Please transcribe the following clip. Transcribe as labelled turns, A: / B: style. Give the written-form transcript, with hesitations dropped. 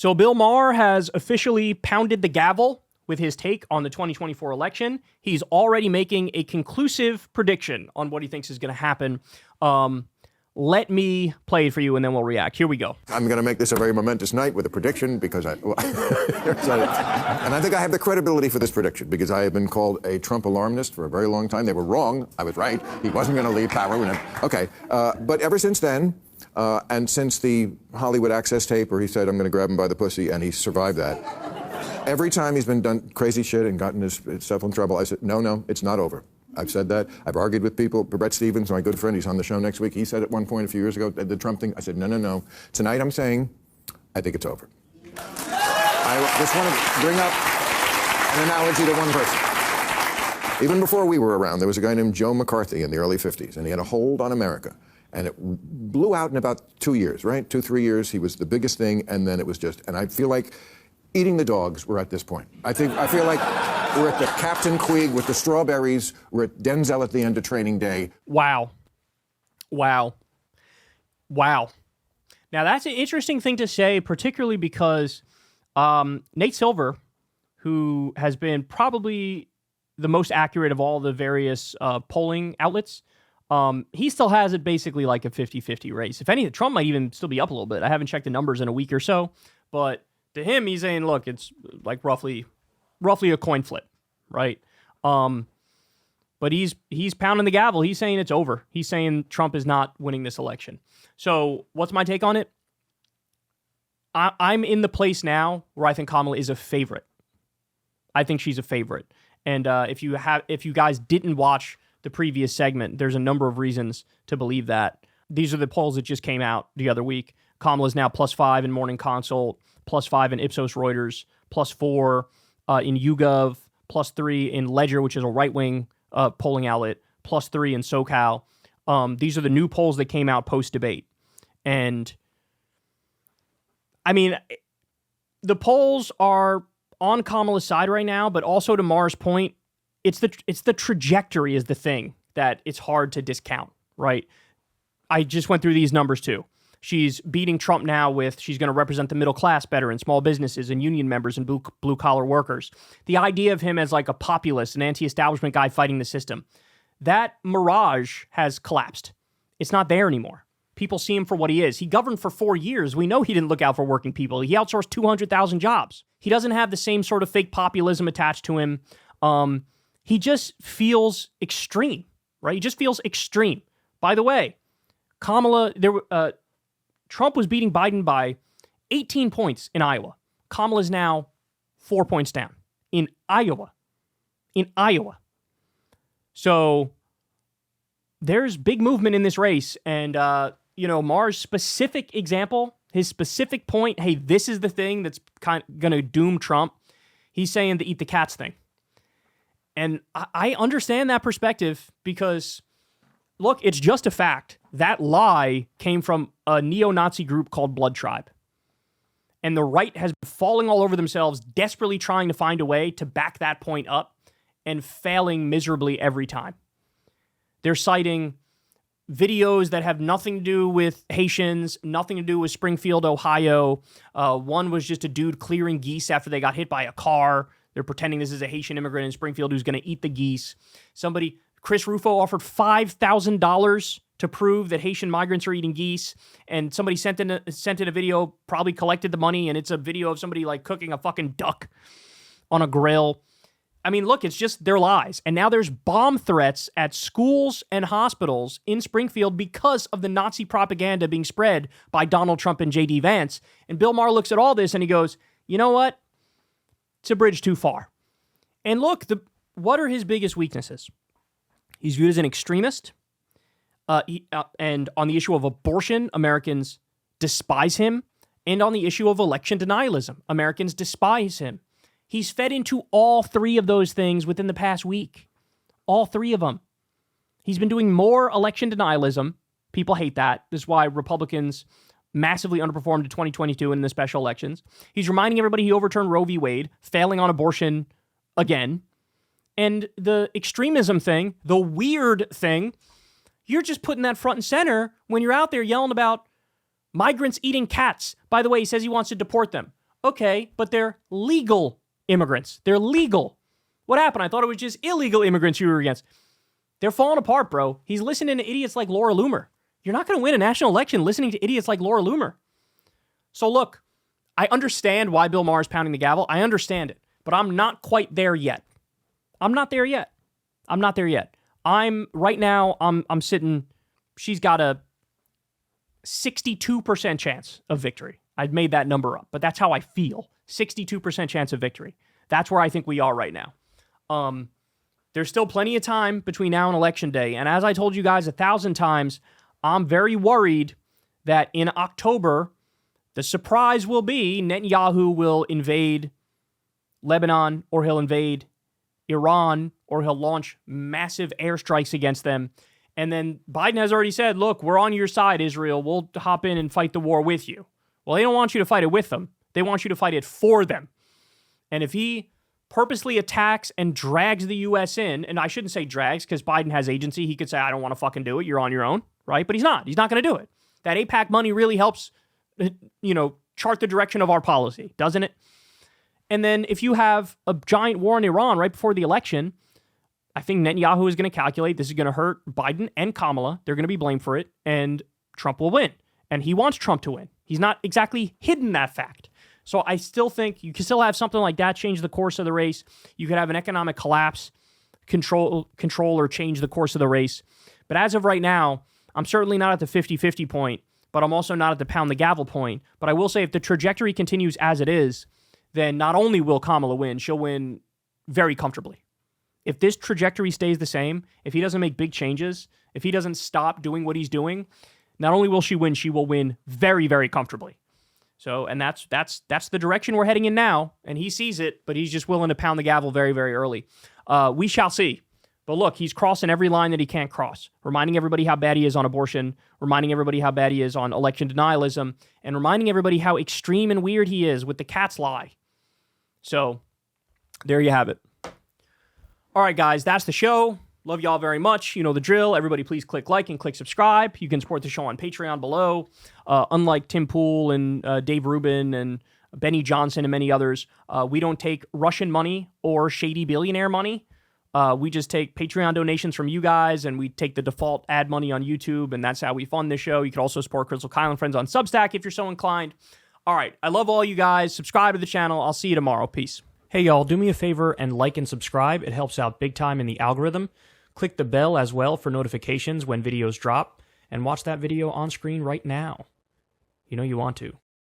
A: So Bill Maher has officially pounded the gavel with his take on the 2024 election. He's already making a conclusive prediction on what he thinks is going to happen. Let me play it for you, and then we'll react. Here we go.
B: I'm going to make this a very momentous night with a prediction because and I think I have the credibility for this prediction because I have been called a Trump alarmist for a very long time. They were wrong. I was right. He wasn't going to leave power. But ever since then, and since the Hollywood Access tape where he said, I'm going to grab him by the pussy, and he survived that, every time he's been done crazy shit and gotten himself in trouble, I said, no, it's not over. I've said that. I've argued with people. Brett Stevens, my good friend, he's on the show next week. He said at one point a few years ago, the Trump thing. I said, no. Tonight I'm saying, I think it's over. I just want to bring up an analogy to one person. Even before we were around, there was a guy named Joe McCarthy in the early 50s, and he had a hold on America. And it blew out in about 2 years, right? 2-3 years. He was the biggest thing, and then it was just, and I feel like eating the dogs, we're at this point. I feel like we're at the Captain Queeg with the strawberries. We're at Denzel at the end of Training Day.
A: Wow. Now, that's an interesting thing to say, particularly because Nate Silver, who has been probably the most accurate of all the various polling outlets, he still has it basically like a 50-50 race. If anything, Trump might even still be up a little bit. I haven't checked the numbers in a week or so, but to him, he's saying, look, it's like roughly a coin flip, right? But he's pounding the gavel. He's saying it's over. He's saying Trump is not winning this election. So what's my take on it? I'm in the place now where I think Kamala is a favorite. I think she's a favorite. And if you guys didn't watch the previous segment, there's a number of reasons to believe that. These are the polls that just came out the other week. Kamala's now +5 in Morning Consult, +5 in Ipsos Reuters, +4 in YouGov, +3 in Ledger, which is a right-wing polling outlet, +3 in SoCal. These are the new polls that came out post-debate. And, I mean, the polls are on Kamala's side right now, but also to Maher's point, it's the trajectory is the thing that it's hard to discount, right? I just went through these numbers too. She's beating Trump now she's going to represent the middle class better and small businesses and union members and blue collar workers. The idea of him as like a populist, an anti-establishment guy fighting the system, that mirage has collapsed. It's not there anymore. People see him for what he is. He governed for 4 years. We know he didn't look out for working people. He outsourced 200,000 jobs. He doesn't have the same sort of fake populism attached to him. He just feels extreme, right? He just feels extreme. By the way, Trump was beating Biden by 18 points in Iowa. Kamala's now 4 points down in Iowa. So there's big movement in this race. And, Maher's specific example, his specific point, hey, this is the thing that's kind of going to doom Trump. He's saying the eat the cats thing. And I understand that perspective because, look, it's just a fact. That lie came from a neo-Nazi group called Blood Tribe. And the right has been falling all over themselves, desperately trying to find a way to back that point up and failing miserably every time. They're citing videos that have nothing to do with Haitians, nothing to do with Springfield, Ohio. One was just a dude clearing geese after they got hit by a car. They're pretending this is a Haitian immigrant in Springfield who's going to eat the geese. Chris Rufo offered $5,000 to prove that Haitian migrants are eating geese, and somebody sent in a video, probably collected the money, and it's a video of somebody like cooking a fucking duck on a grill. I mean, look, it's just their lies. And now there's bomb threats at schools and hospitals in Springfield because of the Nazi propaganda being spread by Donald Trump and J.D. Vance. And Bill Maher looks at all this and he goes, you know what? It's a bridge too far. And look, what are his biggest weaknesses? He's viewed as an extremist. And on the issue of abortion, Americans despise him. And on the issue of election denialism, Americans despise him. He's fed into all three of those things within the past week. All three of them. He's been doing more election denialism. People hate that. This is why Republicans massively underperformed in 2022 in the special elections. He's reminding everybody he overturned Roe v. Wade, failing on abortion again. And the extremism thing, the weird thing, you're just putting that front and center when you're out there yelling about migrants eating cats. By the way, he says he wants to deport them. Okay, but they're legal immigrants. They're legal. What happened? I thought it was just illegal immigrants you were against. They're falling apart, bro. He's listening to idiots like Laura Loomer. You're not going to win a national election listening to idiots like Laura Loomer. So look, I understand why Bill Maher is pounding the gavel. I understand it, but I'm not quite there yet. I'm not there yet. I'm sitting, she's got a 62% chance of victory. I've made that number up, but that's how I feel. 62% chance of victory. That's where I think we are right now. There's still plenty of time between now and election day. And as I told you guys 1,000 times, I'm very worried that in October, the surprise will be Netanyahu will invade Lebanon, or he'll invade Iran, or he'll launch massive airstrikes against them. And then Biden has already said, look, we're on your side, Israel. We'll hop in and fight the war with you. Well, they don't want you to fight it with them. They want you to fight it for them. And if he purposely attacks and drags the U.S. in, and I shouldn't say drags because Biden has agency. He could say, I don't want to fucking do it. You're on your own, right? But he's not. He's not going to do it. That AIPAC money really helps, chart the direction of our policy, doesn't it? And then if you have a giant war in Iran right before the election, I think Netanyahu is going to calculate this is going to hurt Biden and Kamala. They're going to be blamed for it, and Trump will win. And he wants Trump to win. He's not exactly hidden that fact. So I still think you can still have something like that change the course of the race. You could have an economic collapse, control or change the course of the race. But as of right now, I'm certainly not at the 50-50 point, but I'm also not at the pound the gavel point. But I will say if the trajectory continues as it is, then not only will Kamala win, she'll win very comfortably. If this trajectory stays the same, if he doesn't make big changes, if he doesn't stop doing what he's doing, not only will she will win very, very comfortably. So, and that's the direction we're heading in now, and he sees it, but he's just willing to pound the gavel very, very early. We shall see. But look, he's crossing every line that he can't cross, reminding everybody how bad he is on abortion, reminding everybody how bad he is on election denialism, and reminding everybody how extreme and weird he is with the cat's lie. So, there you have it. All right, guys, that's the show. Love y'all very much. You know the drill. Everybody please click like and click subscribe. You can support the show on Patreon below. Unlike Tim Pool and Dave Rubin and Benny Johnson and many others, we don't take Russian money or shady billionaire money. We just take Patreon donations from you guys, and we take the default ad money on YouTube, and that's how we fund this show. You can also support Crystal Kyle and Friends on Substack if you're so inclined. All right, I love all you guys. Subscribe to the channel. I'll see you tomorrow. Peace. Hey, y'all, do me a favor and like and subscribe. It helps out big time in the algorithm. Click the bell as well for notifications when videos drop, and watch that video on screen right now. You know you want to.